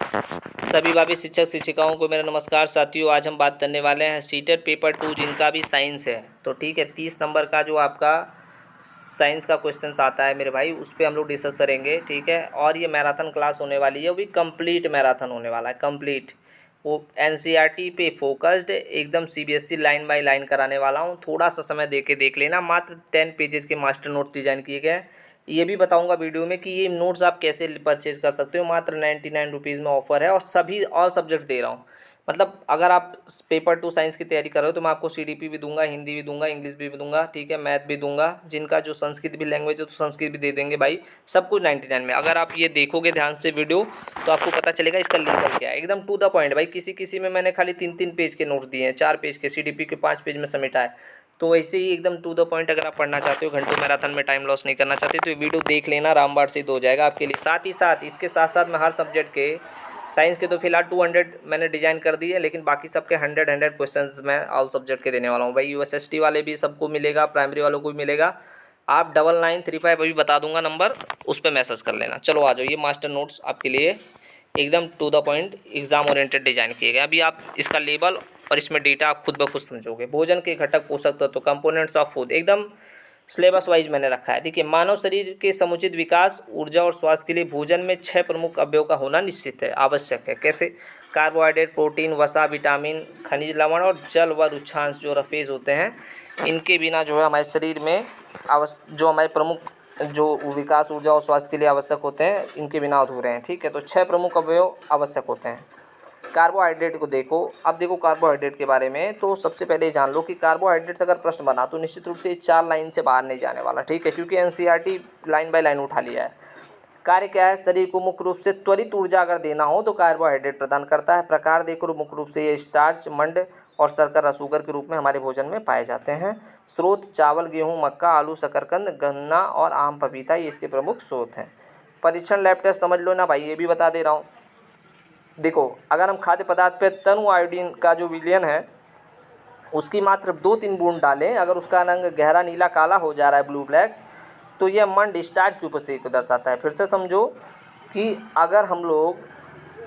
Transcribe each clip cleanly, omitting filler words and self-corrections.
सभी भावी शिक्षक शिक्षिकाओं को मेरा नमस्कार साथियों। आज हम बात करने वाले हैं सीटेट पेपर 2 जिनका भी साइंस है। तो ठीक है, 30 नंबर का जो आपका साइंस का क्वेश्चन आता है मेरे भाई, उस पर हम लोग डिस्कस करेंगे। ठीक है, और ये मैराथन क्लास होने वाली है, वो भी कंप्लीट मैराथन होने वाला है, कंप्लीट। वो एनसीईआरटी पे फोकस्ड एकदम सीबीएसई लाइन बाय लाइन कराने वाला हूँ। थोड़ा सा समय दे के देख लेना। मात्र 10 पेजेस के मास्टर नोट डिजाइन किए गए हैं। ये भी बताऊंगा वीडियो में कि ये नोट्स आप कैसे परचेज कर सकते हो। मात्र 99 रुपीज़ में ऑफर है और सभी ऑल सब्जेक्ट दे रहा हूँ। मतलब अगर आप पेपर 2 साइंस की तैयारी कर रहे हो तो मैं आपको सीडीपी भी दूंगा, हिंदी भी दूंगा, इंग्लिश भी दूंगा, ठीक है, मैथ भी दूंगा। जिनका जो संस्कृत भी लैंग्वेज है तो संस्कृत भी दे देंगे भाई, सब कुछ 99 में। अगर आप ये देखोगे ध्यान से वीडियो तो आपको पता चलेगा इसका लेवल क्या है। एकदम टू द पॉइंट भाई। किसी किसी में मैंने खाली 3-3 पेज के नोट्स दिए हैं, 4 पेज के, सीडीपी के 5 पेज में समेटा है। तो वैसे ही एकदम टू द पॉइंट अगर आप पढ़ना चाहते हो, घंटों मैराथन में टाइम लॉस नहीं करना चाहते, तो ये वीडियो देख लेना, रामबाण सिद्ध हो जाएगा आपके लिए। साथ ही साथ इसके साथ साथ मैं हर सब्जेक्ट के, साइंस के तो फिलहाल 200 मैंने डिजाइन कर दी है, लेकिन बाकी सबके 100 क्वेश्चंस मैं ऑल सब्जेक्ट के देने वाला हूँ भाई। यूएसएसटी वाले भी सबको मिलेगा, प्राइमरी वालों को भी मिलेगा। आप 9935 अभी बता दूंगा नंबर, उस पर मैसेज कर लेना। चलो आ जाओ, ये मास्टर नोट्स आपके लिए एकदम to the point exam oriented design किए गए। अभी आप इसका लेबल और इसमें डेटा आप खुद ब खुद समझोगे। भोजन के घटक, पोषक तत्व, कंपोनेंट्स ऑफ फूड, एकदम सिलेबस वाइज मैंने रखा है। देखिए, मानव शरीर के समुचित विकास, ऊर्जा और स्वास्थ्य के लिए भोजन में 6 प्रमुख अवयव का होना निश्चित है, आवश्यक है। कैसे? कार्बोहाइड्रेट, प्रोटीन, वसा, विटामिन, खनिज लवण और जल व रुक्षांश जो रफेज होते हैं, इनके बिना जो है हमारे शरीर में जो हमारे प्रमुख जो विकास, ऊर्जा और स्वास्थ्य के लिए आवश्यक होते हैं, इनके बिना अधूरे हैं। ठीक है, तो 6 प्रमुख अवयव आवश्यक होते हैं। कार्बोहाइड्रेट को देखो। अब देखो कार्बोहाइड्रेट के बारे में, तो सबसे पहले जान लो कि कार्बोहाइड्रेट से अगर प्रश्न बना तो निश्चित रूप से 4 लाइन से बाहर नहीं जाने वाला। ठीक है, क्योंकि एनसीईआरटी लाइन बाय लाइन उठा लिया है। कार्य क्या है? शरीर को मुख्य रूप से त्वरित ऊर्जा अगर देना हो तो कार्बोहाइड्रेट प्रदान करता है। प्रकार देखो, मुख्य रूप से ये स्टार्च, मंड और शर्करा, शुगर के रूप में हमारे भोजन में पाए जाते हैं। स्रोत चावल, गेहूं, मक्का, आलू, शकरकंद, गन्ना और आम, पपीता, ये इसके प्रमुख स्रोत हैं। परीक्षण लैब टेस्ट समझ लो ना भाई, ये भी बता दे रहा हूँ। देखो, अगर हम खाद्य पदार्थ पे तनु आयोडीन का जो विलयन है उसकी मात्र 2-3 बूंद डालें, अगर उसका रंग गहरा नीला काला हो जा रहा है, ब्लू ब्लैक, तो यह मंड स्टार्च की उपस्थिति को दर्शाता है। फिर से समझो कि अगर हम लोग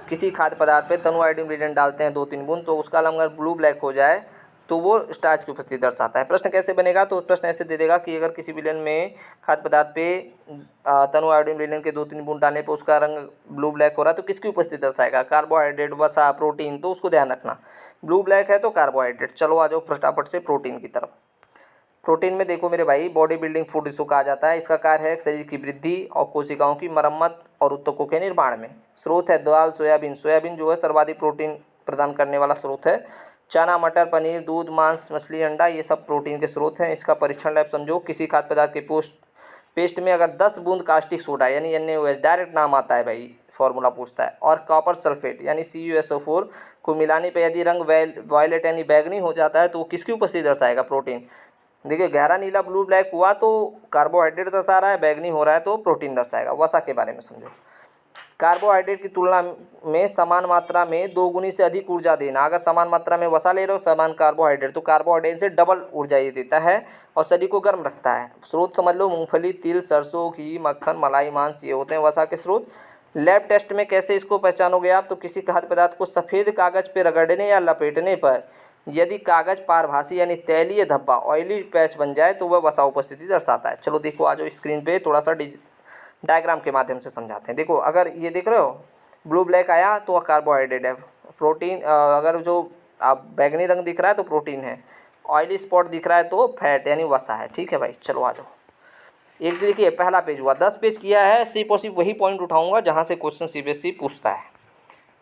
किसी खाद्य पदार्थ पे तनु आयोडीन विलयन डालते हैं 2-3 बूंद, तो उसका रंग अगर ब्लू ब्लैक हो जाए तो वो स्टार्च की उपस्थिति दर्शाता है। प्रश्न कैसे बनेगा? तो प्रश्न ऐसे दे देगा कि अगर किसी विलयन में खाद्य पदार्थ पे तनु आयोडीन विलयन के 2-3 बूंद डालने पर उसका रंग ब्लू ब्लैक हो रहा है, तो किसकी उपस्थिति दर्शाएगा? कार्बोहाइड्रेट, वसा, प्रोटीन। तो उसको ध्यान रखना, ब्लू ब्लैक है तो कार्बोहाइड्रेट। चलो आ जाओ फटाफट से प्रोटीन की तरफ। प्रोटीन में देखो मेरे भाई, बॉडी बिल्डिंग फूड इसको कहा जाता है। इसका कार्य है शरीर की वृद्धि और कोशिकाओं की मरम्मत और ऊतकों के निर्माण में। स्रोत है दाल, सोयाबीन। सोयाबीन जो है सर्वाधिक प्रोटीन प्रदान करने वाला स्रोत है। चना, मटर, पनीर, दूध, मांस, मछली, अंडा, ये सब प्रोटीन के स्रोत हैं। इसका परीक्षण लैब समझो, किसी खाद्य पदार्थ के पेस्ट में अगर 10 बूंद कास्टिक सोडा यानी NaOH, डायरेक्ट नाम आता है भाई, फॉर्मूला पूछता है, और कॉपर सल्फेट यानी CuSO4 को मिलाने पर यदि रंग वायलेट यानी बैगनी हो जाता है तो वो किसकी उपस्थिति दर्शाएगा? प्रोटीन। देखिए, गहरा नीला ब्लू ब्लैक हुआ तो कार्बोहाइड्रेट दर्शा रहा है, बैगनी हो रहा है तो प्रोटीन दर्शाएगा। वसा के बारे में समझो। कार्बोहाइड्रेट की तुलना में समान मात्रा में 2 गुनी से अधिक ऊर्जा देना। अगर समान मात्रा में वसा ले रहे हो, समान कार्बोहाइड्रेट, तो कार्बोहाइड्रेट से डबल ऊर्जा ये देता है और शरीर को गर्म रखता है। स्रोत समझ लो, मूंगफली, तिल, सरसों, घी, मक्खन, मलाई, मांस, ये होते हैं वसा के स्रोत। लैब टेस्ट में कैसे इसको पहचानोगे आप? तो किसी खाद्य पदार्थ को सफ़ेद कागज पर रगड़ने या लपेटने पर यदि कागज पारभासी यानी तैलीय धब्बा, ऑयली पैच बन जाए तो वह वसा उपस्थिति दर्शाता है। चलो देखो, आ जाओ स्क्रीन पे, थोड़ा सा डायग्राम के माध्यम से समझाते हैं। देखो, अगर ये देख रहे हो ब्लू ब्लैक आया तो वह कार्बोहाइड्रेट है। प्रोटीन, अगर जो आप बैगनी रंग दिख रहा है तो प्रोटीन है। ऑयली स्पॉट दिख रहा है तो फैट यानी वसा है। ठीक है भाई, चलो आ जाओ। एक देखिए, पहला पेज हुआ, 10 पेज किया है। सिर्फ और सिर्फ वही पॉइंट उठाऊंगा जहाँ से क्वेश्चन सीबीएसई पूछता है।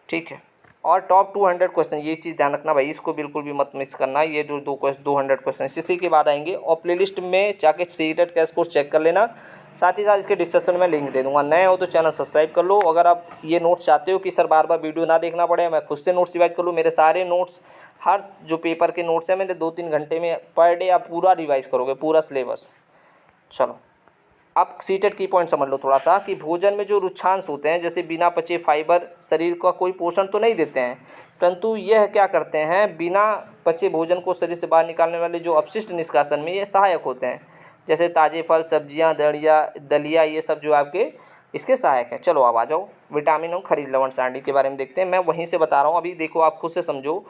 ठीक है, और टॉप 200 क्वेश्चन, ये चीज़ ध्यान रखना भाई, इसको बिल्कुल भी मत मिस करना। ये जो 200 क्वेश्चन इसी के बाद आएंगे, और प्लेलिस्ट में जाके सीटेट का कोर्स चेक कर लेना। साथ ही साथ इसके डिस्क्रिप्शन में लिंक दे दूंगा। नए हो तो चैनल सब्सक्राइब कर लो। अगर आप ये नोट्स चाहते हो कि सर बार बार वीडियो ना देखना पड़े, मैं खुद से नोट्स रिवाइज कर लूँ, मेरे सारे नोट्स, हर जो पेपर के नोट्स हैं मैंने 2-3 घंटे में पर डे आप पूरा रिवाइज करोगे, पूरा सिलेबस। चलो, अब सीटेट की पॉइंट समझ लो थोड़ा सा, कि भोजन में जो रुक्षांश होते हैं, जैसे बिना पचे फाइबर शरीर का कोई पोषण तो नहीं देते हैं, परंतु यह क्या करते हैं, बिना पचे भोजन को शरीर से बाहर निकालने वाले जो अपशिष्ट निष्कासन में ये सहायक होते हैं। जैसे ताजे फल, सब्जियां, दलिया, ये सब जो आपके इसके सहायक है। चलो अब आ जाओ विटामिन और खनिज लवण सारणी के बारे में देखते हैं। मैं वहीं से बता रहा हूँ, अभी देखो आप खुद से समझो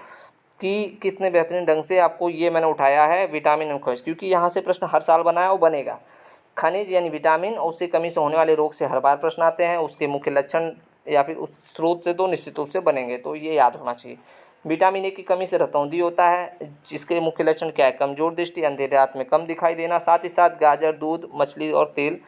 कि कितने बेहतरीन ढंग से आपको ये मैंने उठाया है विटामिन और खनिज, क्योंकि यहाँ से प्रश्न हर साल बना है और बनेगा। खनिज यानी विटामिन और उससे कमी से होने वाले रोग से हर बार प्रश्न आते हैं, उसके मुख्य लक्षण या फिर उस स्रोत से तो निश्चित रूप से बनेंगे, तो ये याद होना चाहिए। विटामिन ए की कमी से रतौंधी होता है, जिसके मुख्य लक्षण क्या है, कमजोर दृष्टि, अंधेरे रात में कम दिखाई देना, साथ ही साथ गाजर, दूध, मछली और तेल,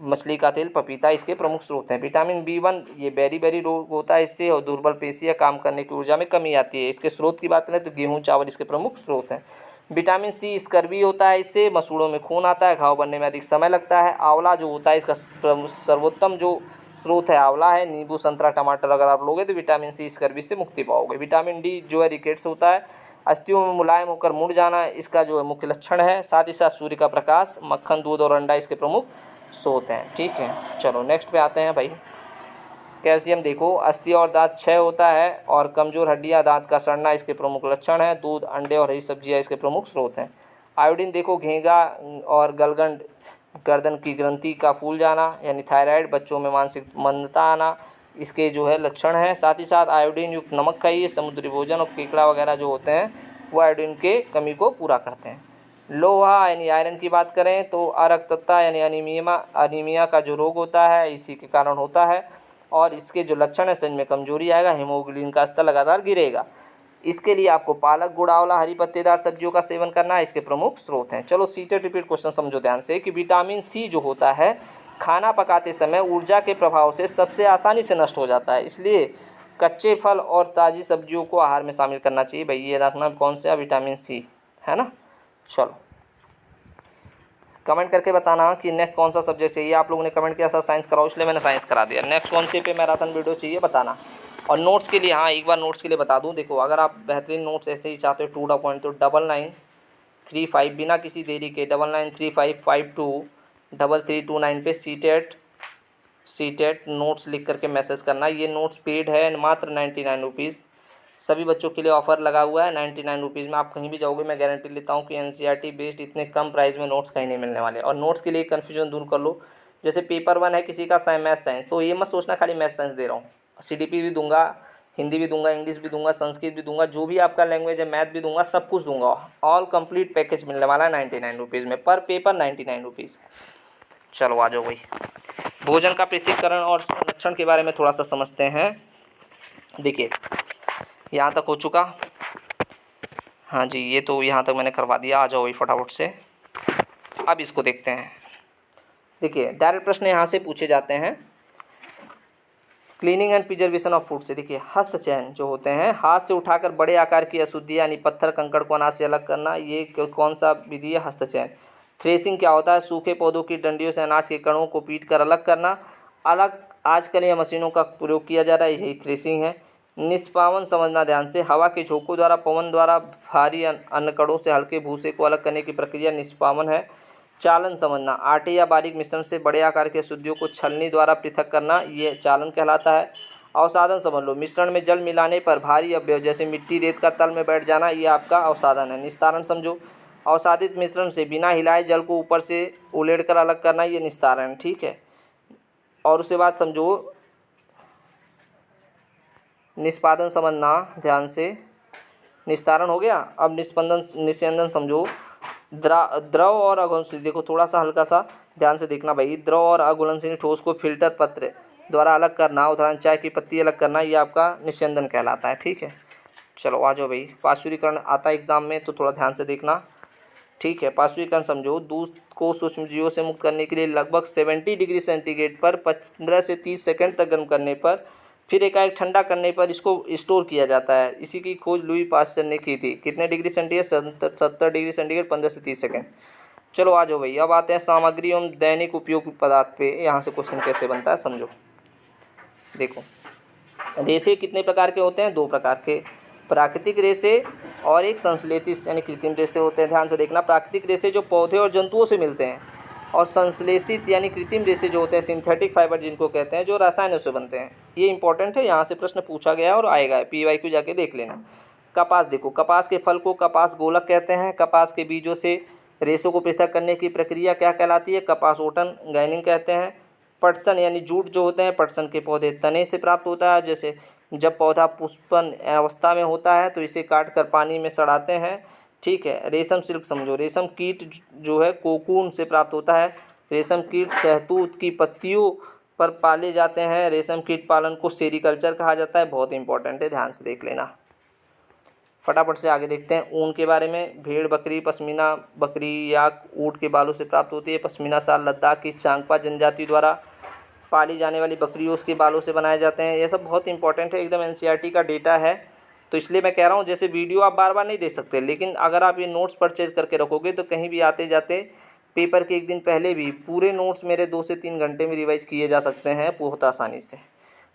मछली का तेल, पपीता इसके प्रमुख स्रोत हैं। विटामिन B1 ये बेरी रोग होता है इससे, और दुर्बल पेशियां, काम करने की ऊर्जा में कमी आती है। इसके स्रोत की बात करें तो गेहूँ, चावल इसके प्रमुख स्रोत हैं। विटामिन सी स्कर्वी होता है इससे, मसूड़ों में खून आता है, घाव बनने में अधिक समय लगता है। आंवला जो होता है इसका सर्वोत्तम जो स्रोत है आंवला है। नींबू, संतरा, टमाटर अगर आप लोगे तो विटामिन सी स्कर्वी से मुक्ति पाओगे। विटामिन डी जो है रिकेट्स होता है, अस्थियों में मुलायम होकर मुड़ जाना इसका जो है मुख्य लक्षण है। साथ ही साथ सूर्य का प्रकाश, मक्खन, दूध और अंडा इसके प्रमुख स्रोत हैं। ठीक है, चलो नेक्स्ट पे आते हैं भाई। कैल्शियम देखो, अस्थि और दांत क्षय होता है और कमजोर हड्डियां, दांत का सड़ना इसके प्रमुख लक्षण है। दूध, अंडे और हरी सब्जियां इसके प्रमुख स्रोत हैं। आयोडीन देखो, घेंगा और गलगंड, गर्दन की ग्रंथि का फूल जाना यानी थायराइड, बच्चों में मानसिक मंदता आना इसके जो है लक्षण है। साथ ही साथ आयोडीन युक्त नमक खाइए, समुद्री भोजन और केकड़ा वगैरह जो होते हैं वो आयोडीन के कमी को पूरा करते हैं। लोहा यानी आयरन की बात करें तो अरक्तता यानी अनीमिया का जो रोग होता है इसी के कारण होता है, और इसके जो लक्षण है शरीर में कमजोरी आएगा, हीमोग्लोबिन का स्तर लगातार गिरेगा। इसके लिए आपको पालक, गुड़, आंवला, हरी पत्तेदार सब्जियों का सेवन करना है, इसके प्रमुख स्रोत हैं। चलो सीटेड रिपीट क्वेश्चन समझो ध्यान से कि विटामिन सी जो होता है खाना पकाते समय ऊर्जा के प्रभाव से सबसे आसानी से नष्ट हो जाता है, इसलिए कच्चे फल और ताज़ी सब्जियों को आहार में शामिल करना चाहिए। भाई ये रखना कौन सा विटामिन सी है ना। चलो कमेंट करके बताना कि नेक्स्ट कौन सा सब्जेक्ट चाहिए। आप लोगों ने कमेंट किया सर साइंस कराओ, इसलिए मैंने साइंस करा दिया। नेक्स्ट कौन से पे मैराथन वीडियो चाहिए बताना। और नोट्स के लिए, हाँ एक बार नोट्स के लिए बता दूं, देखो अगर आप बेहतरीन नोट्स ऐसे ही चाहते हो टू द पॉइंट तो 9935 बिना किसी देरी के 9935523329 पे सीटेट नोट्स लिख करके मैसेज करना। ये नोट्स पेड है, मात्र 99 रुपीज़ सभी बच्चों के लिए ऑफर लगा हुआ है। 99 रुपीज़ में आप कहीं भी जाओगे मैं गारंटी लेता हूँ कि NCERT बेस्ड इतने कम प्राइस में नोट्स कहीं नहीं मिलने वाले। और नोट्स के लिए कन्फ्यूजन दूर कर लो, जैसे पेपर 1 है किसी का मैथ साइंस, तो ये मत सोचना खाली मैथ साइंस दे रहा हूँ, CDP भी दूंगा, हिंदी भी दूंगा, इंग्लिश भी दूंगा, संस्कृत भी दूंगा, जो भी आपका लैंग्वेज है मैथ भी दूंगा, सब कुछ दूंगा। ऑल कंप्लीट पैकेज मिलने वाला है 99 रुपीज़ में, पर पेपर 99 रुपीज़। चलो आ जाओ भाई, भोजन का पृथक्करण और संरक्षण के बारे में थोड़ा सा समझते हैं। देखिए यहाँ तक हो चुका, हाँ जी ये तो यहाँ तक मैंने करवा दिया। आ जाओ भाई फटाफट से, अब इसको देखते हैं। देखिए डायरेक्ट प्रश्न यहाँ से पूछे जाते हैं cleaning and preservation of food से। देखिए हस्तचयन जो होते हैं, हाथ से उठाकर बड़े आकार की अशुद्धि यानी पत्थर कंकड़ को अनाज से अलग करना, ये कौन सा विधि है, हस्तचयन। थ्रेसिंग क्या होता है, सूखे पौधों की डंडियों से अनाज के कणों को पीट कर अलग करना। अलग आजकल यह मशीनों का प्रयोग किया जा रहा है, यही थ्रेसिंग है। निष्पावन समझना ध्यान से, हवा के झोंकों द्वारा, पवन द्वारा भारी अन्नकणों से हल्के भूसे को अलग करने की प्रक्रिया निष्पावन है। चालन समझना, आटे या बारीक मिश्रण से बड़े आकार के अशुद्धियों को छलनी द्वारा पृथक करना, ये चालन कहलाता है। अवसादन समझ लो, मिश्रण में जल मिलाने पर भारी अवयव जैसे मिट्टी, रेत का तल में बैठ जाना, ये आपका अवसादन है। निस्तारण समझो, अवसादित मिश्रण से बिना हिलाए जल को ऊपर से उलेड़कर अलग करना, ये निस्तारण, ठीक है। और उसके बाद समझो निष्पादन समझना ध्यान से, निस्तारण हो गया। अब निस्यंदन समझो, द्रव और अघुलनशील, देखो थोड़ा सा हल्का सा ध्यान से देखना भाई, द्रव और अघुलनशील ठोस को फिल्टर पत्र द्वारा अलग करना, उदाहरण चाय की पत्ती अलग करना, ये आपका निस्यंदन कहलाता है, ठीक है। चलो आ जाओ भाई, पार्श्वीकरण आता है एग्जाम में तो थोड़ा ध्यान से देखना, ठीक है। पार्श्वीकरण समझो, दूध को सूक्ष्मजीवों से मुक्त करने के लिए लगभग 70 डिग्री सेंटीग्रेड पर 15 से 30 सेकंड तक गर्म करने पर फिर एकाएक ठंडा करने पर इसको स्टोर किया जाता है। इसी की खोज लुई पास्चर ने की थी। कितने डिग्री सेंटीग्रेड, 70 डिग्री सेंटीग्रेड, 15 से 30 सेकंड। चलो आ जाओ भाई, अब आते हैं सामग्री एवं दैनिक उपयोग पदार्थ पे। यहाँ से क्वेश्चन कैसे बनता है समझो। देखो रेशे कितने प्रकार के होते हैं, 2 प्रकार के, प्राकृतिक रेशे और एक संश्लेषित यानी कृत्रिम रेशे होते हैं। ध्यान से देखना, प्राकृतिक रेशे जो पौधे और जंतुओं से मिलते हैं, और संश्लेषित यानी कृत्रिम रेशे जो होते हैं सिंथेटिक फाइबर जिनको कहते हैं, जो रसायनों से बनते हैं। ये इंपॉर्टेंट है, यहाँ से प्रश्न पूछा गया और आएगा, PYQ जाके देख लेना। कपास देखो, कपास के फल को कपास गोलक कहते हैं। कपास के बीजों से रेशों को पृथक करने की प्रक्रिया क्या कहलाती है, कपास ओटन गैनिंग कहते हैं। पटसन यानी जूट जो होते हैं पटसन के पौधे तने से प्राप्त होता है। जैसे जब पौधा पुष्पन अवस्था में होता है तो इसे काट कर पानी में सड़ाते हैं। ठीक है। रेशम सिल्क समझो, रेशम कीट जो है कोकून से प्राप्त होता है। रेशम कीट शहतूत की पत्तियों पर पाले जाते हैं। रेशम कीट पालन को सेरीकल्चर कहा जाता है। बहुत इंपॉर्टेंट है, ध्यान से देख लेना। फटाफट से आगे देखते हैं ऊन के बारे में। भेड़ बकरी पश्मीना बकरी या ऊँट के बालों से प्राप्त होती है। पश्मीना शाल लद्दाख की चांगपा जनजाति द्वारा पाली जाने वाली बकरियों उसके बालों से बनाए जाते हैं। ये सब बहुत इंपॉर्टेंट है, एकदम एनसीईआरटी का डेटा है। तो इसलिए मैं कह रहा हूँ, जैसे वीडियो आप बार बार नहीं देख सकते, लेकिन अगर आप ये नोट्स परचेज करके रखोगे तो कहीं भी आते जाते पेपर के एक दिन पहले भी पूरे नोट्स मेरे 2 से 3 घंटे में रिवाइज किए जा सकते हैं बहुत आसानी से।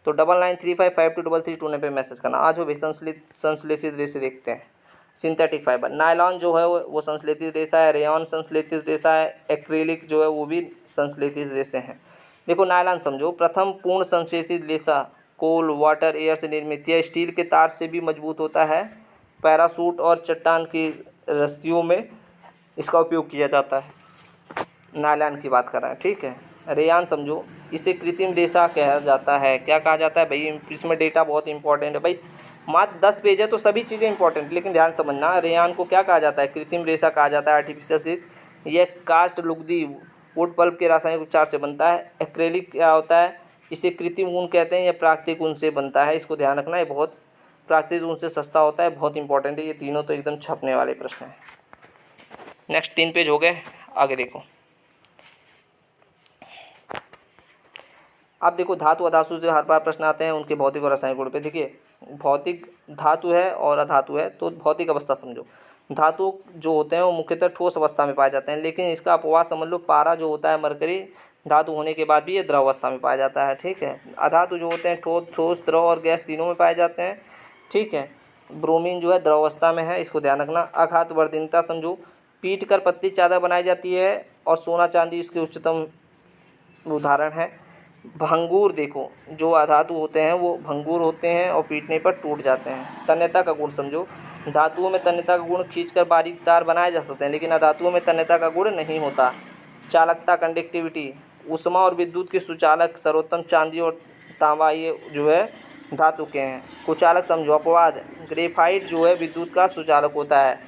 तो 99355233 पे मैसेज करना। आज हो भाई संश्लेषित रेशे देखते हैं। सिंथेटिक फाइबर नायलॉन जो है वो संश्लेषित रेशा है। रेयॉन संश्लेषित रेशा है। एक्रेलिक जो है वो भी संश्लेषित रेशे हैं। देखो नायलॉन समझो, प्रथम पूर्ण संश्लेषित रेशा कोल वाटर एयर से निर्मित। यह स्टील के तार से भी मजबूत होता है। पैराशूट और चट्टान की रस्सियों में इसका उपयोग किया जाता है। नायलॉन की बात कर रहे हैं, ठीक है। रेयान समझो, इसे कृत्रिम रेशा कहा जाता है। क्या कहा जाता है भाई, इसमें डेटा बहुत इंपॉर्टेंट है भाई। मात्र 10 पेज है तो सभी चीज़ें इंपॉर्टेंट, लेकिन ध्यान समझना। रेयान को क्या कहा जाता है, कृत्रिम रेशा कहा जाता है, आर्टिफिशियल सिल्क। यह कास्ट लुगदी वुड पल्प के रासायनिक उपचार से बनता है। एक्रेलिक क्या होता है, इसे कृत्रिम ऊन कहते हैं। यह प्राकृतिक ऊन से बनता है, इसको ध्यान रखना। ये बहुत प्राकृतिक ऊन से सस्ता होता है, बहुत इंपॉर्टेंट है। ये तीनों तो एकदम छपने वाले प्रश्न हैं। नेक्स्ट 3 पेज हो गए, आगे देखो। अब देखो धातु अधातु से हर बार प्रश्न आते हैं उनके भौतिक और रासायनिक गुण पे। देखिए भौतिक धातु है और अधातु है, तो भौतिक अवस्था समझो। धातु जो होते हैं वो मुख्यतः ठोस अवस्था में पाए जाते हैं, लेकिन इसका अपवाद समझ लो पारा जो होता है मरकरी, धातु होने के बाद भी ये द्रव अवस्था में पाया जाता है। ठीक है। अधातु जो होते हैं ठोस द्रव और गैस तीनों में पाए जाते हैं। ठीक है। ब्रोमीन जो है द्रव अवस्था में है, इसको ध्यान रखना। आघात वर्धनता समझो, पीट कर पत्ती चादर बनाई जाती है और सोना चांदी इसके उच्चतम उदाहरण है। भंगूर देखो, जो अधातु होते हैं वो भंगूर होते हैं और पीटने पर टूट जाते हैं। तन्यता का गुण समझो, धातुओं में तन्यता का गुण खींचकर बारीक तार बनाए जा सकते हैं, लेकिन अधातुओं में तन्यता का गुण नहीं होता। चालकता कंडक्टिविटी, ऊष्मा और विद्युत के सुचालक सर्वोत्तम चांदी और तांबा ये जो है धातु के हैं। कुचालक समझो, अपवाद ग्रेफाइट जो है विद्युत का सुचालक होता है।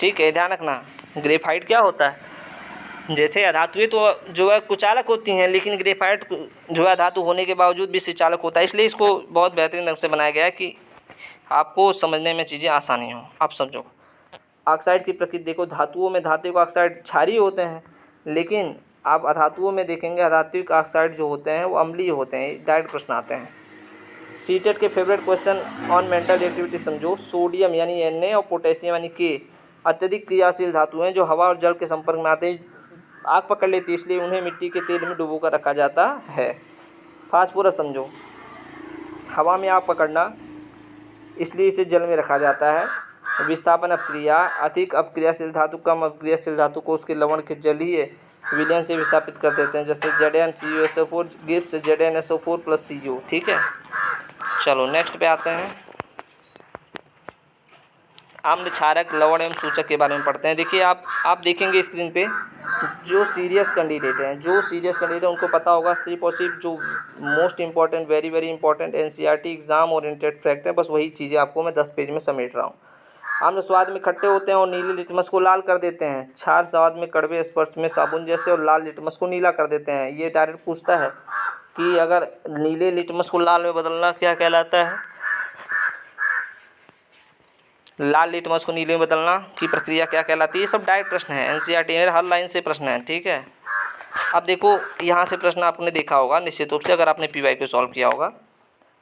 ठीक है, ध्यान रखना। ग्रेफाइट क्या होता है, जैसे अधातुएं तो जो है कुचालक होती हैं, लेकिन ग्रेफाइट जो है धातु होने के बावजूद भी सुचालक होता है। इसलिए इसको बहुत बेहतरीन ढंग से बनाया गया है कि आपको समझने में चीज़ें आसानी हो। आप समझो ऑक्साइड की प्रकृति देखो, धातुओं में धातु के ऑक्साइड क्षारीय होते हैं, लेकिन आप अधातुओं में देखेंगे अधात्विक ऑक्साइड जो होते हैं वो अम्लीय होते हैं। डायरेक्ट प्रश्न आते हैं। सीटेट के favourite question on mental activity समझो, सोडियम यानी Na और पोटेशियम यानी K अत्यधिक क्रियाशील धातु हैं जो हवा और जल के संपर्क में आते हैं आग पकड़ लेती है, इसलिए उन्हें मिट्टी के तेल में डुबो कर रखा जाता है। फास्फोरस समझो, हवा में आग पकड़ना इसलिए इसे जल में रखा जाता है। विस्थापन अपक्रिया, अधिक अपक्रियाशील धातु कम अपक्रियाशील धातु को उसके लवण के जलीय विलयन से विस्थापित कर देते हैं, जैसे ZnCuSO4 गिब्स ZnSO4 + Cu। ठीक है, चलो नेक्स्ट पे आते हैं। अम्ल क्षारक लवण एवं सूचक के बारे में पढ़ते हैं। देखिए आप देखेंगे स्क्रीन पे जो सीरियस कैंडिडेट हैं उनको पता होगा सिर्फ और सिर्फ जो most important very very important NCERT exam oriented fact है, बस वही चीज़ें आपको मैं 10 पेज में समेट रहा हूँ। अम्ल स्वाद में खट्टे होते हैं और नीले लिटमस को लाल कर देते हैं। क्षार स्वाद में कड़वे, स्पर्श में साबुन जैसे और लाल लिटमस को नीला कर देते हैं। ये डायरेक्ट पूछता है कि अगर नीले लिटमस को लाल में बदलना क्या कहलाता है, लाल लिटमस को नीले में बदलना की प्रक्रिया क्या कहलाती है। ये सब डायरेक्ट प्रश्न है एनसीईआरटी में, हर लाइन से प्रश्न है। ठीक है, अब देखो यहाँ से प्रश्न आपने देखा होगा निश्चित रूप से, अगर आपने पीवाई को सॉल्व किया होगा।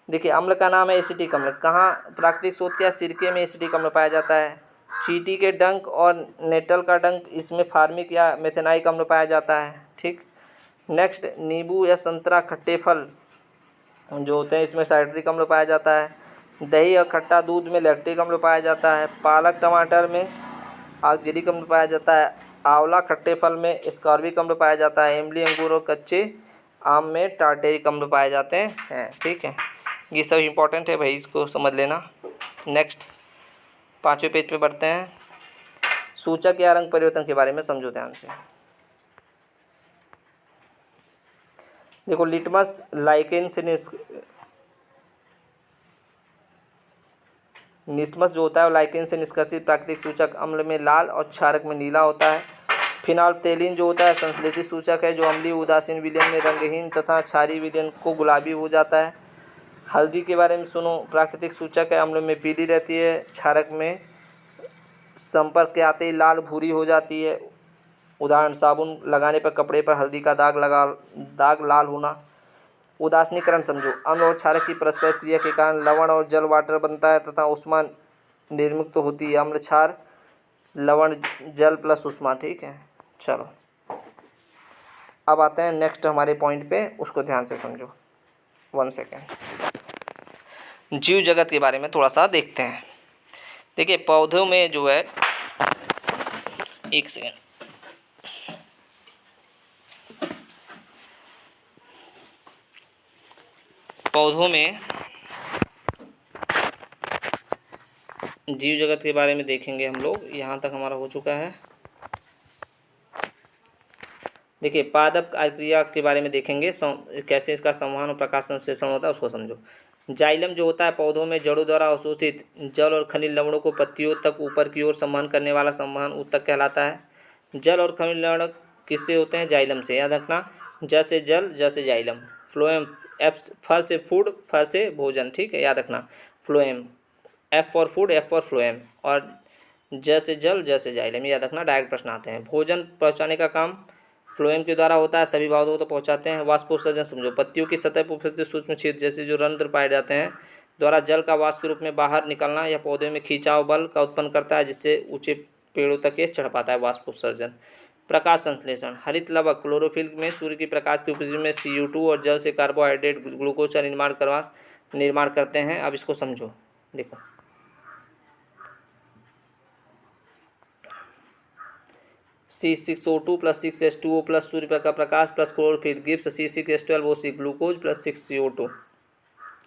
देखिए अम्ल का नाम है एसिटिक अम्ल। कहाँ प्राकृतिक शोध क्या, सिरके में एसिटिक अम्ल पाया जाता है। चींटी के डंक और नेटल का डंक, इसमें फार्मिक या मेथेनाइक अम्ल पाया जाता है। ठीक, नेक्स्ट नींबू या संतरा खट्टे फल जो होते हैं इसमें साइट्रिक अम्ल पाया जाता है। दही और खट्टा दूध में लैक्टिक अम्ल पाया जाता है। पालक टमाटर में ऑक्जेलिक अम्ल पाया जाता है। आंवला खट्टे फल में स्कॉर्बिक अम्ल पाया जाता है। इमली अंगूर और कच्चे आम में टार्टेरिक अम्ल पाए जाते हैं। ठीक है, ये सब इंपॉर्टेंट है भाई, इसको समझ लेना। नेक्स्ट 5वें पेज पे बढ़ते हैं। सूचक या रंग परिवर्तन के बारे में समझो ध्यान से। देखो लिटमस लाइकेन से निस्मस जो होता है वो लाइकेन से निष्कर्षित प्राकृतिक सूचक अम्ल में लाल और क्षारक में नीला होता है। फिनोल्फ्थेलिन जो होता है संश्लेषित सूचक है, जो अम्लीय उदासीन विलयन में रंगहीन तथा क्षारीय विलयन को गुलाबी हो जाता है। हल्दी के बारे में सुनो, प्राकृतिक सूचक है, अम्ल में पीली रहती है, क्षारक में संपर्क के आते ही लाल भूरी हो जाती है। उदाहरण, साबुन लगाने पर कपड़े पर हल्दी का दाग लाल होना। उदासीनीकरण समझो, अम्ल और क्षारक की परस्पर क्रिया के कारण लवण और जल वाटर बनता है तथा ऊष्मा निर्मुक्त होती है। अम्ल क्षार लवण जल प्लस ऊष्मा। ठीक है, चलो अब आते हैं नेक्स्ट हमारे पॉइंट पे, उसको ध्यान से समझो। 1 सेकेंड। जीव जगत के बारे में थोड़ा सा देखते हैं। देखिए पौधों में जो है, 1 सेकेंड, पौधों में जीव जगत के बारे में देखेंगे हम लोग। यहाँ तक हमारा हो चुका है। देखिए पादप क्रिया के बारे में देखेंगे, कैसे इसका संवहन और प्रकाश संश्लेषण होता है उसको समझो। जाइलम जो होता है पौधों में जड़ों द्वारा अवशोषित जल और खनिज लवणों को पत्तियों तक ऊपर की ओर संवहन करने वाला संवहन ऊतक कहलाता है। जल और खनिज लवण किससे होते हैं? जाइलम से। याद रखना, ज से जल, ज से जाइलम। फ्लोएम, एफ फ से फूड, फ से भोजन। ठीक है, याद रखना, phloem, F for food, F for phloem, और ज से जल, ज से जाइलम। याद रखना, डायरेक्ट प्रश्न आते हैं। भोजन पहुँचाने का काम फ्लोएम के द्वारा होता है, सभी भागों को तो पहुंचाते हैं। वाष्पोत्सर्जन समझो, पत्तियों की सतह पर उपस्थित सूक्ष्म छेद जैसे जो रंध्र पाए जाते हैं द्वारा जल का वाष्प के रूप में बाहर निकलना या पौधे में खिंचाव बल का उत्पन्न करता है, जिससे ऊंचे पेड़ों तक ये चढ़ पाता है। वाष्पोत्सर्जन। प्रकाश संश्लेषण, हरित लवक क्लोरोफिल में सूर्य की प्रकाश की उपस्थिति में CO2 और जल से कार्बोहाइड्रेट ग्लूकोज का निर्माण करते हैं। अब इसको समझो। देखो C6O2 प्लस 6H2O प्लस सूर्य का प्रकाश plus chlorophyll gives C6H12O, glucose plus 6CO2।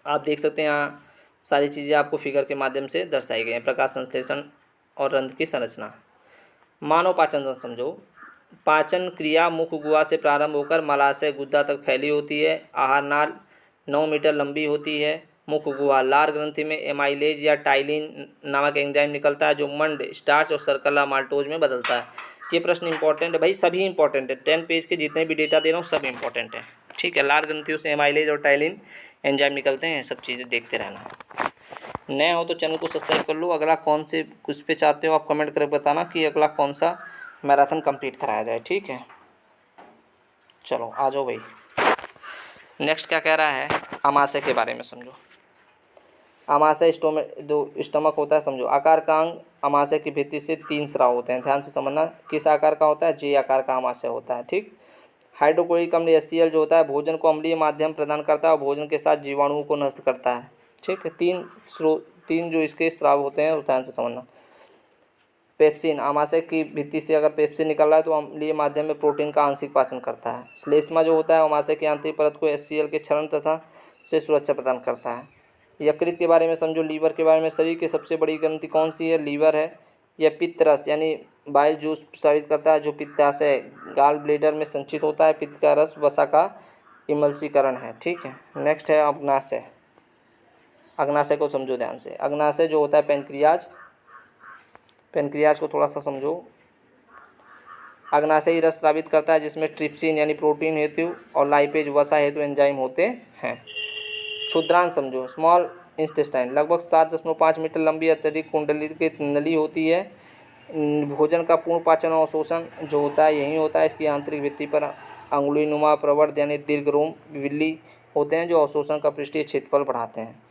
आप देख सकते हैं यहाँ सारी चीज़ें आपको फिगर के माध्यम से दर्शाई गई हैं। प्रकाश संश्लेषण और रंध्र की संरचना। मानव पाचन समझो, पाचन क्रिया मुख गुहा से प्रारंभ होकर मलाशय गुदा तक फैली होती है। आहार नाल 9 मीटर लंबी होती है। मुख गुहा लार ग्रंथि में एमाइलेज या टाइलिन नामक एंजाइम निकलता है, जो मंड, स्टार्च और सर्कला माल्टोज में बदलता है। ये प्रश्न इंपॉर्टेंट है भाई, सभी इंपॉर्टेंट है। 10 पेज के जितने भी डेटा दे रहा हूँ सब इंपॉर्टेंट है। ठीक है, लार ग्रंथियों से एमाइलेज और टाइलिन एंजाइम निकलते हैं। सब चीज़ें देखते रहना। नए हो तो चैनल को सब्सक्राइब कर लो। अगला कौन से कुछ पे चाहते हो आप कमेंट करके बताना कि अगला कौन सा मैराथन कंप्लीट कराया जाए। ठीक है, चलो आ जाओ भाई। नेक्स्ट क्या कह रहा है? अमाशय के बारे में समझो। अमाशय स्टमक होता है, समझो। आकार का अंग अमाशय की भित्ति से 3 स्राव होते हैं। ध्यान से समझना, किस आकार का होता है? जे आकार का अमाशय होता है। ठीक। हाइड्रोक्लोरिक अम्ल HCl जो होता है भोजन को अम्लीय माध्यम प्रदान करता है और भोजन के साथ जीवाणुओं को नष्ट करता है। ठीक है, 3 जो इसके स्राव होते हैं ध्यान से समझना। पेप्सिन, आमाशय की भित्ति से अगर पेप्सिन निकल रहा है तो अम्लीय माध्यम में प्रोटीन का आंशिक पाचन करता है। श्लेष्मा जो होता है आमाशय की आंतरिक परत को HCl के क्षरण तथा से सुरक्षा प्रदान करता है। यकृत के बारे में समझो। लीवर के बारे में, शरीर की सबसे बड़ी ग्रंथि कौन सी है? लीवर है। यह पित्त रस यानी बाइल जूस प्रसारित करता है, जो पित्ताशय गाल ब्लेडर में संचित होता है। पित्त का रस वसा का इमल्सीकरण है। ठीक है, नेक्स्ट है अग्नाशय। अग्नाशय को समझो ध्यान से। अग्नाशय जो होता है पेनक्रियाज को थोड़ा सा समझो। अग्नाशयी रस स्रावित करता है, जिसमें ट्रिप्सिन यानी प्रोटीन हेतु और लाइपेज वसा हेतु एंजाइम होते हैं। क्षुद्रांश समझो। स्मॉल इंटेस्टाइन लगभग 7.5 मीटर लंबी अत्यधिक कुंडलित नली होती है। भोजन का पूर्ण पाचन और अवशोषण जो होता है यही होता है। इसकी आंतरिक भित्ति पर अंगुली नुमा प्रवर्ध यानी दीर्घ रोम विल्ली होते हैं, जो अवशोषण का पृष्ठीय क्षेत्रफल बढ़ाते हैं।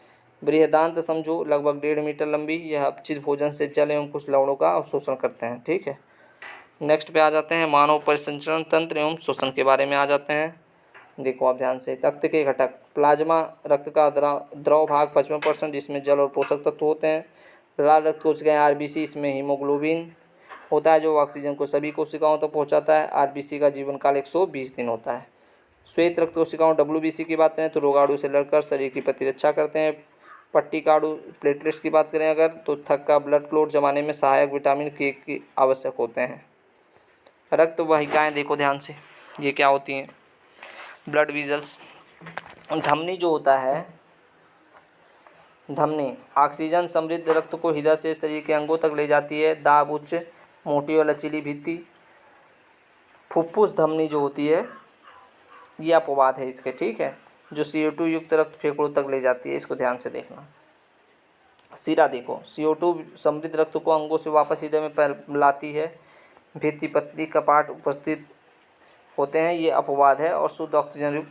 बृहदांत समझो। लगभग 1.5 मीटर लंबी, यह अपचित भोजन से जल एवं कुछ लवणों का अवशोषण करते हैं। ठीक है, नेक्स्ट पे आ जाते हैं मानव परिसंचरण तंत्र एवं शोषण के बारे में आ जाते हैं। देखो आप ध्यान से। रक्त के घटक। प्लाज्मा रक्त का द्रव भाग 55%, जिसमें जल और पोषक तत्व होते हैं। लाल रक्त कोशिकाएं RBC, इसमें हीमोग्लोबिन होता है, जो ऑक्सीजन को सभी कोशिकाओं तक पहुंचाता है। RBC का जीवन काल 120 दिन होता है। श्वेत रक्त कोशिकाओं WBC की बात करें तो रोगाणु से लड़कर शरीर की प्रतिरक्षा करते हैं। पट्टिकाणु प्लेटलेट्स की बात करें अगर तो थक का ब्लड क्लोट जमाने में सहायक विटामिन K की आवश्यक होते हैं। रक्त वाहिकाएँ देखो ध्यान से, ये क्या होती हैं? Blood weasels. धमनी जो होता है, धमनी ऑक्सीजन समृद्ध रक्त को हृदय से शरीर के अंगों तक ले जाती है। दाब उच्च, मोटी और लचीली भित्ति। फुफ्फुस धमनी जो होती है, ये अपवाद है इसके, ठीक है, जो CO2 युक्त रक्त फेफड़ों तक ले जाती है, इसको ध्यान से देखना। सिरा देखो, CO2 समृद्ध रक्त को अंगों से वापस हृदय में लाती है। भित्ति पतली, कपाट उपस्थित होते हैं, ये अपवाद है, और शुद्ध ऑक्सीजन युक्त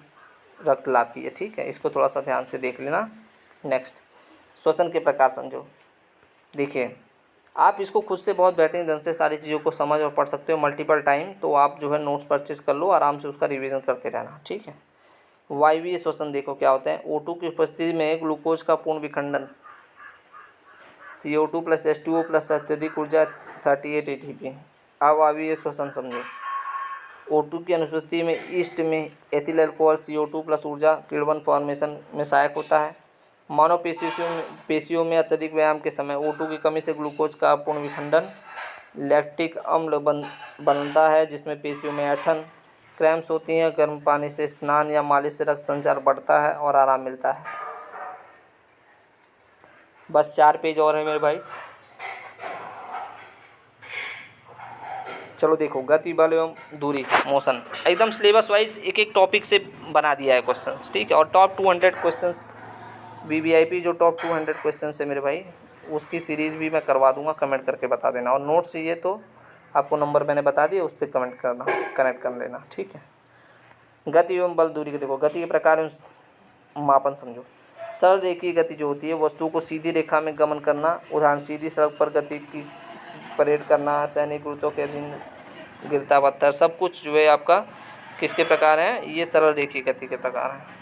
रक्त लाती है, ठीक है, इसको थोड़ा सा ध्यान से देख लेना। नेक्स्ट, श्वसन के प्रकार समझो। देखिए, आप इसको खुद से बहुत बेहतरीन ढंग से सारी चीज़ों को समझ और पढ़ सकते हो मल्टीपल टाइम, तो आप जो है नोट्स परचेज कर लो, आराम से उसका रिवीजन करते रहना, ठीक है। वायवीय श्वसन देखो क्या होता है। O2 की उपस्थिति में ग्लूकोज का पूर्ण विखंडन, CO2 + H2O + अत्यधिक ऊर्जा 38 ATP। अवायवीय श्वसन समझो। O2 की अनुपस्थिति में ईस्ट में एथिल अल्कोहल CO2 + ऊर्जा किण्वन फॉर्मेशन में सहायक होता है। मानव पेशियों में अत्यधिक व्यायाम के समय O2 की कमी से ग्लूकोज का पूर्ण विखंडन। लैक्टिक अम्ल बनता है जिसमें पेशियों में ऐंठन। क्रैम्प्स होती हैं। गर्म पानी से स्नान या मालिश से रक्त संचार बढ़ता है और आराम मिलता है। बस 4 पेज और है मेरे भाई। चलो देखो, गति, बल एवं दूरी, मोशन, एकदम सिलेबस वाइज एक एक टॉपिक से बना दिया है क्वेश्चंस, ठीक है। और टॉप 200 क्वेश्चंस VVIP जो टॉप 200 क्वेश्चंस है मेरे भाई, उसकी सीरीज़ भी मैं करवा दूंगा, कमेंट करके बता देना। और नोट चाहिए तो आपको नंबर मैंने बता दिया, उस पर कमेंट करना, कनेक्ट कर लेना, ठीक है। गति एवं बल दूरी के देखो, गति के प्रकार एवं मापन समझो। सरल रेखीय गति जो होती है, वस्तु को सीधी रेखा में गमन करना। उदाहरण, सीधी सड़क पर गति की परेड करना, सैनिक गुरुत्व के अधीन गिरता पत्थर, सब कुछ जो है आपका किसके प्रकार हैं, ये सरल रेखीय गति के प्रकार हैं।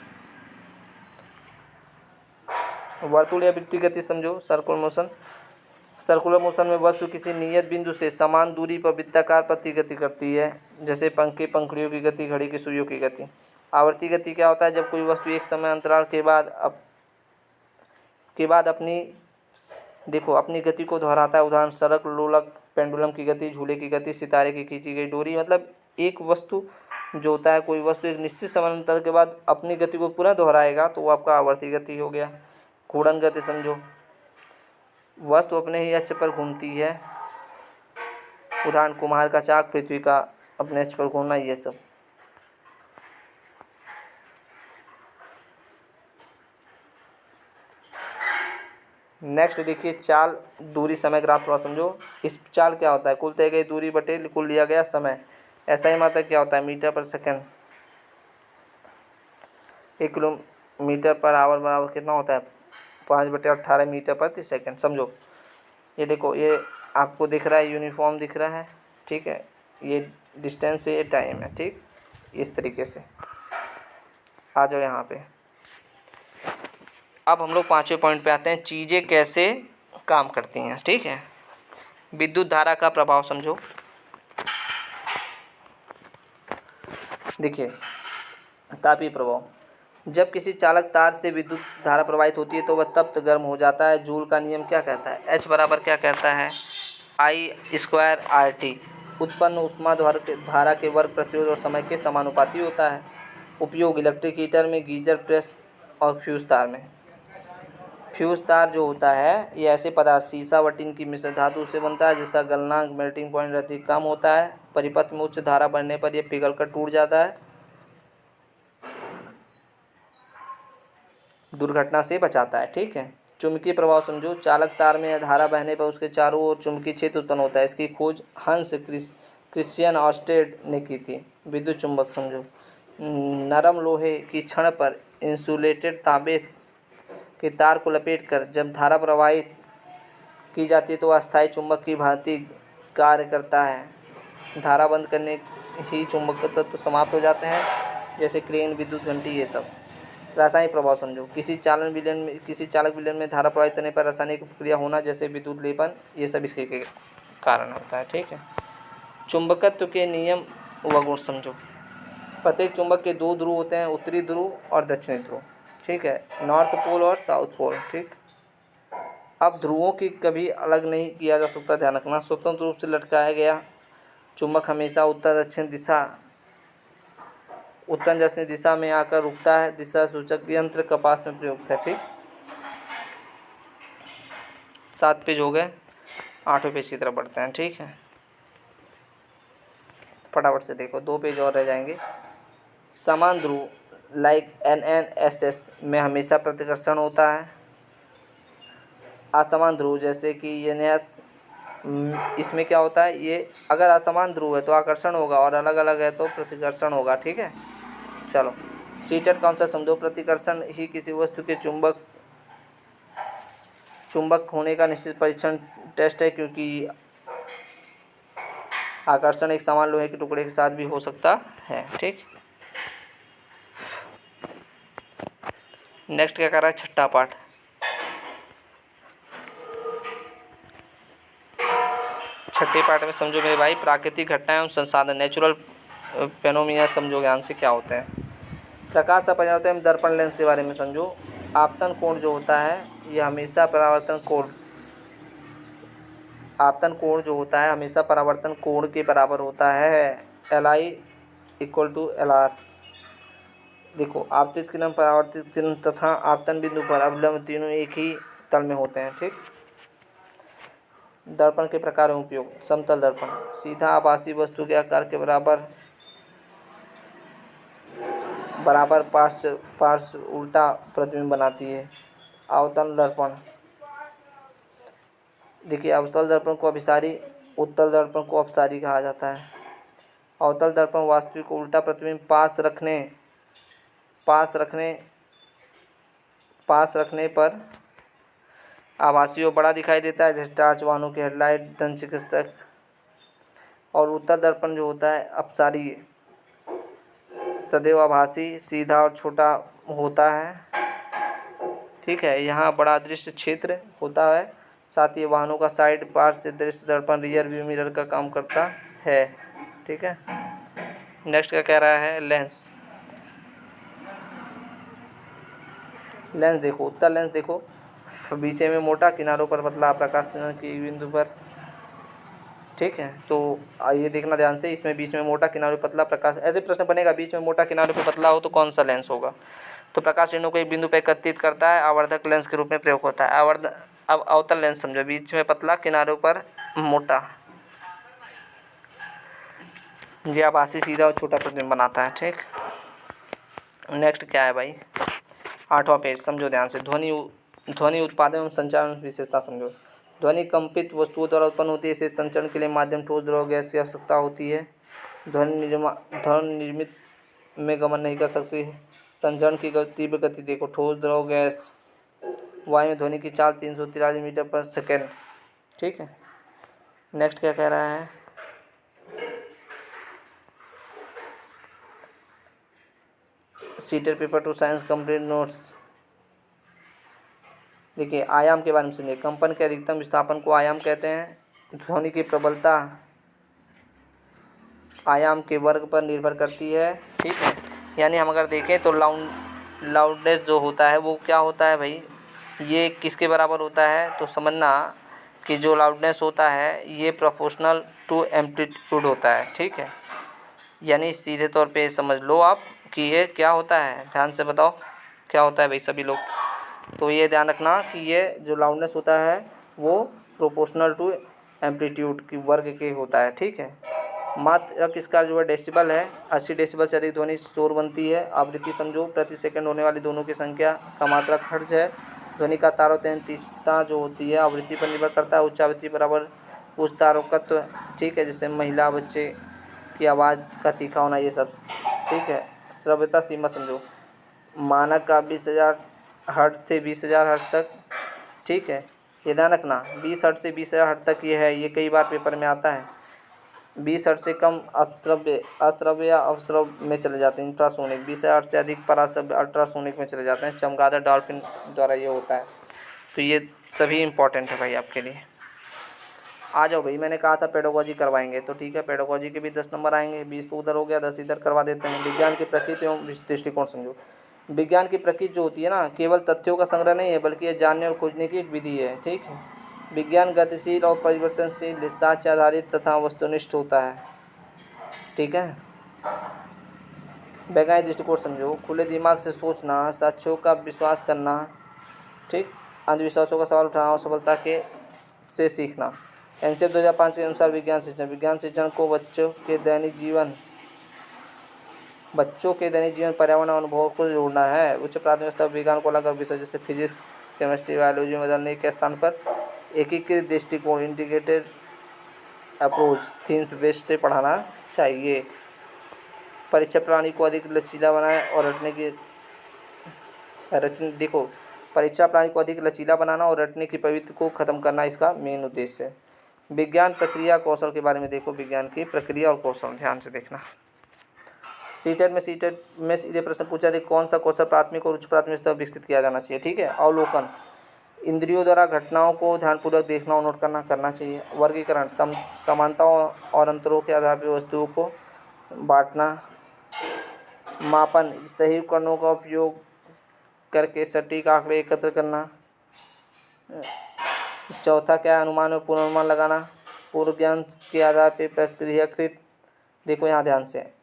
वर्तुल या वृत्तीय गति समझो, सर्कुलर मोशन। सर्कुलर मोशन में वस्तु किसी नियत बिंदु से समान दूरी पर वृत्ताकार पथ गति करती है, जैसे पंख की पंखुड़ियों की गति, घड़ी की सुइयों की गति। आवर्ती गति क्या होता है, जब कोई वस्तु एक समय अंतराल के बाद अपनी गति को दोहराता है। उदाहरण, सड़क, लोलक, पेंडुलम की गति, झूले की गति, सितारे की खींची गई डोरी। मतलब एक वस्तु जो होता है, कोई वस्तु एक निश्चित समय अंतर के बाद अपनी गति को पुनः दोहराएगा, तो वो आपका आवर्ती गति हो गया। घूर्णन गति समझो, वस्तु अपने ही अक्ष पर घूमती है। उदाहरण, कुम्हार का चाक, पृथ्वी का अपने अक्ष पर घूमना, ये सब। नेक्स्ट देखिए, चाल, दूरी, समय ग्राफ थोड़ा समझो। इस चाल क्या होता है, कुल तय गई दूरी बटे कुल लिया गया समय। SI मात्रक क्या होता है, मीटर पर सेकंड। 1 किलोमीटर पर आवर बराबर कितना होता है, 5/18 मीटर प्रति सेकंड। समझो, ये देखो, ये आपको दिख रहा है, यूनिफॉर्म दिख रहा है, ठीक है, ये डिस्टेंस है, ये टाइम है, ठीक। इस तरीके से आ जाओ यहाँ पे। अब हम लोग 5वें पॉइंट पे आते हैं, चीज़ें कैसे काम करती हैं, ठीक है। विद्युत धारा का प्रभाव समझो। देखिए, तापीय प्रभाव, जब किसी चालक तार से विद्युत धारा प्रवाहित होती है तो वह तप्त गर्म हो जाता है। जूल का नियम क्या कहता है, H बराबर क्या कहता है, I²RT। उत्पन्न ऊष्मा धारा के वर्ग, प्रतिरोध और समय के समानुपाती होता है। उपयोग, इलेक्ट्रिक हीटर में, गीजर, प्रेस और फ्यूज तार में। फ्यूज तार जो होता है, ये ऐसे पदार्थ, सीसा व टिन की मिश्र धातु से बनता है, जिसका गलनांक, मेल्टिंग पॉइंट अधिक कम होता है। परिपथ में उच्च धारा बढ़ने पर यह पिघलकर टूट जाता है, दुर्घटना से बचाता है, ठीक है। चुंबकीय प्रभाव समझो, चालक तार में धारा बहने पर उसके चारों ओर चुंबकीय क्षेत्र उत्पन्न होता है। इसकी खोज हंस क्रिश्चियन ऑर्स्टेड ने की थी। विद्युत चुंबक समझो, नरम लोहे की छड़ पर इंसुलेटेड तांबे के तार को लपेटकर जब धारा प्रवाहित की जाती है तो अस्थायी चुंबक की भांति कार्य करता है। धारा बंद करने ही चुंबक तत्व समाप्त हो जाते हैं, जैसे क्रेन, विद्युत घंटी, ये सब। रासायनिक प्रभाव समझो, किसी चालक विलयन में धारा प्रवाहित करने पर रासायनिक प्रक्रिया होना, जैसे विद्युत लेपन, ये सब इसके कारण होता है, ठीक है। चुंबकत्व के नियम व गुण समझो। प्रत्येक चुंबक के 2 ध्रुव होते हैं, उत्तरी ध्रुव और दक्षिणी ध्रुव, ठीक है, नॉर्थ पोल और साउथ पोल, ठीक। अब ध्रुवों की कभी अलग नहीं किया जा सकता, ध्यान रखना। स्वतंत्र रूप से लटकाया गया चुंबक हमेशा उत्तर दक्षिण दिशा उत्तन जश्न दिशा में आकर रुकता है। दिशा सूचक यंत्र कपास में प्रयुक्त है। ठीक, 7 पेज हो गए, 8वें पेज की तरफ बढ़ते हैं। ठीक है, फटाफट से देखो, 2 पेज और रह जाएंगे। समान ध्रुव लाइक NNSS में हमेशा प्रतिकर्षण होता है। असमान ध्रुव जैसे कि NS, इसमें क्या होता है, ये अगर असमान ध्रुव है तो आकर्षण होगा और अलग अलग है तो प्रतिकर्षण होगा। ठीक है, चलो सीटेट कौन सा समझो। प्रतिकर्षण ही किसी वस्तु के चुंबक होने का निश्चित परीक्षण टेस्ट है, क्योंकि आकर्षण एक समान लोहे के टुकड़े के साथ भी हो सकता है। ठीक, नेक्स्ट क्या कर रहा है, छठा पाठ। छठे पाठ में समझो मेरे भाई, प्राकृतिक घटनाएं एवं संसाधन, नेचुरल फेनोमिना समझो ध्यान से क्या होते हैं। प्रकाश अपरिवर्तन एवं दर्पण लेंस के बारे में समझो। आपतन कोण जो होता है ये हमेशा परावर्तन कोण, आपतन कोण जो होता है हमेशा परावर्तन कोण के बराबर होता है। Li = Lr। देखो, आपतित किरण, परावर्तित किरण तथा आपतन बिंदु पर अवलंब तीनों एक ही तल में होते हैं। ठीक, दर्पण के प्रकार एवं उपयोग। समतल दर्पण सीधा आभासी वस्तु के आकार के बराबर पार्श्व उल्टा प्रतिबिंब बनाती है। अवतल दर्पण, देखिए अवतल दर्पण को अभिसारी, उत्तल दर्पण को अपसारी कहा जाता है। अवतल दर्पण वास्तविक को उल्टा प्रतिबिंब पास रखने पर आभासी और बड़ा दिखाई देता है, जैसे टॉर्च, वाहनों की हेडलाइट, दंत चिकित्सक। और उत्तल दर्पण जो होता है अपसारी, सदैव आभासी, सीधा और छोटा होता है। ठीक है, यहाँ बड़ा दृश्य क्षेत्र होता है, साथ ही वाहनों का साइड पार्श्व से दृश्य दर्पण रियर व्यू मिरर का काम करता है। ठीक है, नेक्स्ट क्या कह रहा है, लेंस। लेंस देखो, उत्तल लेंस देखो, बीच में मोटा, किनारों पर पतला, प्रकाश की बिंदु पर। ठीक है, तो ये देखना ध्यान से, इसमें बीच में मोटा, किनारों पतला, प्रकाश, ऐसे प्रश्न बनेगा, बीच में मोटा, किनारों पर पतला हो तो कौन सा लेंस होगा। तो प्रकाश किरणों को एक बिंदु पर एकत्रित करता है, आवर्धक लेंस के रूप में प्रयोग होता है। अब अवतल लेंस समझो, बीच में पतला, किनारों पर मोटा, ये आभासी, सीधा और छोटा प्रतिबिंब बनाता है। ठीक, नेक्स्ट क्या है भाई, 8वां पेज समझो ध्यान से। ध्वनि उत्पादन एवं संचार विशेषता समझो। ध्वनि कंपित वस्तुओं द्वारा उत्पन्न होती है, इसे संचरण के लिए माध्यम ठोस, द्रव, गैस की आवश्यकता होती है। ध्वनि निर्मित में गमन नहीं कर सकती है। संचरण की तीव्र गति देखो, ठोस, द्रव, गैस। वायु में ध्वनि की चाल 343 मीटर पर सेकेंड। ठीक है, नेक्स्ट क्या कह रहा है, CTET paper 2 science complete notes. देखिए आयाम के बारे में समझिए। कंपन के अधिकतम विस्थापन को आयाम कहते हैं। ध्वनि की प्रबलता आयाम के वर्ग पर निर्भर करती है। ठीक है, यानी हम अगर देखें तो लाउडनेस जो होता है वो क्या होता है भाई, ये किसके बराबर होता है, तो समझना कि जो लाउडनेस होता है ये प्रोपोर्शनल टू एम्पलीट्यूड होता है। ठीक है, यानी सीधे तौर पे समझ लो आप कि ये क्या होता है, ध्यान से बताओ क्या होता है भाई सभी लोग। तो ये ध्यान रखना कि ये जो लाउडनेस होता है वो प्रोपोर्शनल टू एम्पलीट्यूड की वर्ग के होता है। ठीक है, मात्रक इसका जो है डेसिबल है। 80 डेसिबल से अधिक ध्वनि शोर बनती है। आवृत्ति समझो, प्रति सेकंड होने वाली दोनों की संख्या का मात्रक हर्ट्ज है। ध्वनि का तारों तीव्रता जो होती है आवृत्ति पर निर्भर करता है। उच्च आवृत्ति बराबर उच्च तारकत्व। ठीक है, जैसे महिला, बच्चे की आवाज़ का तीखा होना, ये सब। ठीक है, श्रव्यता सीमा समझो, मानक का 20,000 हर्ट्ज से 20,000 हर्ट्ज तक। ठीक है, ये ध्यान रखना 20 हर्ट्ज से 20,000 हर्ट्ज तक ये है, ये कई बार पेपर में आता है। 20 हर्ट्ज से कम अश्रव्य या अवश्रव में चले जाते हैं, इंफ्रासोनिक। 20,000 हर्ट्ज से अधिक पराश्रव्य अल्ट्रासोनिक में चले जाते हैं, चमगादड़, डॉल्फिन द्वारा ये होता है। तो ये सभी इंपॉर्टेंट है भाई आपके लिए। आ जाओ भाई, मैंने कहा था पेडागोजी करवाएंगे, तो ठीक है, पेडागोजी के भी 10 नंबर आएंगे। 20 तो उधर हो गया, 10 इधर करवा देते हैं। विज्ञान की प्रकृति एवं दृष्टिकोण समझो। विज्ञान की प्रकृति जो होती है ना, केवल तथ्यों का संग्रह नहीं है, बल्कि यह जानने और खोजने की एक विधि है। ठीक है, विज्ञान गतिशील और परिवर्तनशील, साक्ष्य आधारित तथा वस्तुनिष्ठ होता है। ठीक है, वैज्ञानिक दृष्टिकोण समझो, खुले दिमाग से सोचना, साक्ष्यों का विश्वास करना, ठीक, अंधविश्वासों का सवाल उठाना और सफलता के से सीखना। एनसीएफ 2005 के अनुसार विज्ञान शिक्षण को बच्चों के दैनिक जीवन पर्यावरण अनुभव को जोड़ना है। उच्च प्राथमिकता विज्ञान को अलग विषय जैसे फिजिक्स, केमिस्ट्री, बायोलॉजी में बदलने के स्थान पर एकीकृत दृष्टिकोण इंटीग्रेटेड अप्रोच थीम्स बेस्ड पढ़ाना चाहिए। परीक्षा प्रणाली को अधिक लचीला बनाएं और परीक्षा प्रणाली को अधिक लचीला बनाना और रटने की प्रवृत्ति को खत्म करना इसका मेन उद्देश्य है। विज्ञान प्रक्रिया कौशल के बारे में देखो, विज्ञान की प्रक्रिया और कौशल ध्यान से देखना। सीटेट में सीधे प्रश्न पूछा था, कौन सा कौशल प्राथमिक और उच्च प्राथमिक स्तर विकसित किया जाना चाहिए, ठीक है। अवलोकन, इंद्रियों द्वारा घटनाओं को ध्यानपूर्वक देखना और नोट करना चाहिए। वर्गीकरण, समानताओं और अंतरों के आधार पर वस्तुओं को बांटना। मापन, सही उपकरणों का उपयोग करके सटीक आंकड़े एकत्र करना। चौथा क्या है, अनुमान और पूर्वानुमान लगाना। पूर्व ज्ञान के आधार पर प्रक्रियाकृत, देखो यहाँ ध्यान से,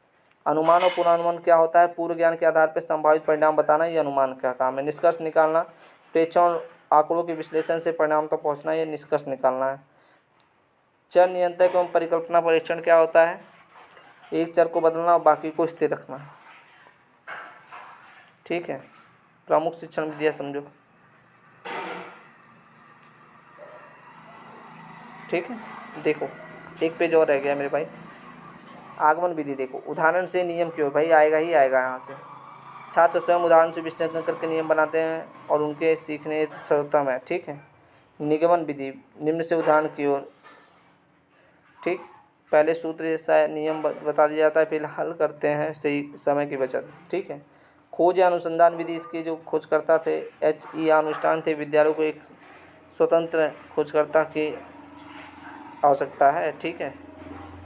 अनुमान और पूर्वानुमान क्या होता है, पूर्व ज्ञान के आधार पर संभावित परिणाम बताना, ये अनुमान का काम है। निष्कर्ष निकालना, प्रेक्षण आंकड़ों के विश्लेषण से परिणाम तक पहुँचना, ये निष्कर्ष निकालना है। चर नियंत्रण एवं परिकल्पना परीक्षण क्या होता है, एक चर को बदलना और बाकी को स्थिर रखना, ठीक है। प्रमुख शिक्षण विधियाँ समझो, ठीक है। देखो एक पेज और रह गया मेरे भाई। आगमन विधि देखो, उदाहरण से नियम क्यों, भाई आएगा ही आएगा यहाँ से। छात्र स्वयं उदाहरण से विश्लेषण करके नियम बनाते हैं और उनके सीखने सर्वोत्तम है, ठीक है। निगमन विधि, निम्न से उदाहरण की ओर, ठीक, पहले सूत्र जैसा नियम बता दिया जाता है, फिर हल करते हैं, सही समय की बचत, ठीक है। खोज या अनुसंधान विधि, इसके जो खोजकर्ता थे HE अनुष्ठान थे, विद्यालयों को एक स्वतंत्र खोजकर्ता की आवश्यकता है, ठीक है।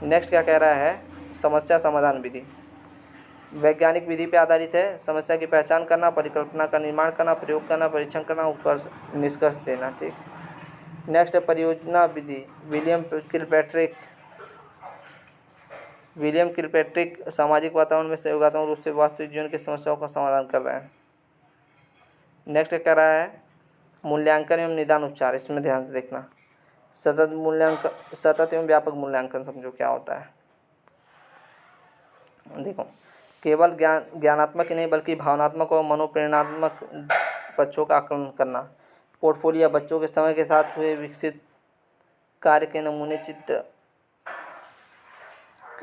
नेक्स्ट क्या कह रहा है, समस्या समाधान विधि वैज्ञानिक विधि पर आधारित है। समस्या की पहचान करना, परिकल्पना का निर्माण करना, प्रयोग करना, परीक्षण करना, उत्कर्ष निष्कर्ष देना, ठीक। नेक्स्ट है परियोजना विधि, विलियम किलपैट्रिक सामाजिक वातावरण में सहयोगात्मक रूप से वास्तविक जीवन की समस्याओं का समाधान कर रहे हैं। नेक्स्ट कह रहा है मूल्यांकन एवं निदान उपचार, इसमें ध्यान से देखना। सतत एवं व्यापक मूल्यांकन समझो क्या होता है। देखो, केवल ज्ञानात्मक ही नहीं बल्कि भावनात्मक और मनोप्रेरणात्मक पक्षों का आकलन करना। पोर्टफोलियो, बच्चों के समय के साथ हुए विकसित कार्य के नमूने, चित्र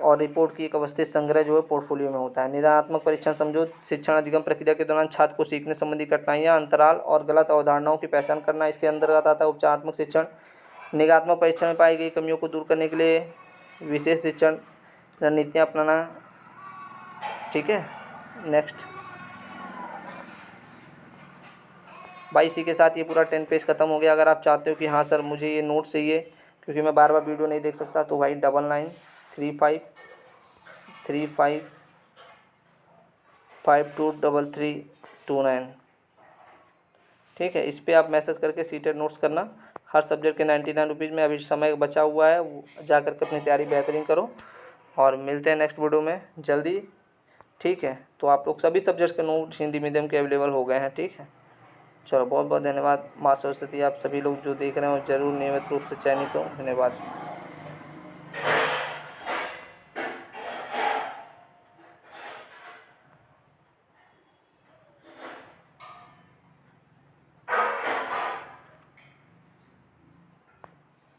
और रिपोर्ट की एक अवस्थित संग्रह जो है पोर्टफोलियो में होता है। निदानात्मक परीक्षण समझो, शिक्षण अधिगम प्रक्रिया के दौरान छात्र को सीखने संबंधी कठिनाइयाँ, अंतराल और गलत अवधारणाओं की पहचान करना, इसके अंतर्गत आता है। उपचारात्मक शिक्षण, निगात्मक परीक्षण में पाई गई कमियों को दूर करने के लिए विशेष शिक्षण रणनीतियाँ अपनाना, ठीक है। नेक्स्ट भाई, इसी के साथ ये पूरा 10 पेज खत्म हो गया। अगर आप चाहते हो कि हाँ सर मुझे ये नोट चाहिए क्योंकि मैं बार बार वीडियो नहीं देख सकता, तो भाई 993535523329, ठीक है। इस पर आप मैसेज करके सीटेट नोट्स करना। हर सब्जेक्ट के 99 रुपीज़ में अभी समय बचा हुआ है, जा करके अपनी तैयारी बेहतरीन करो और मिलते हैं नेक्स्ट वीडियो में जल्दी, ठीक है। तो आप लोग सभी सब्जेक्ट्स के नोट हिंदी मीडियम के अवेलेबल हो गए हैं, ठीक है। चलो बहुत बहुत धन्यवाद। माँ सरस्वती आप सभी लोग जो देख रहे हो जरूर नियमित रूप से चयनित हो, धन्यवाद।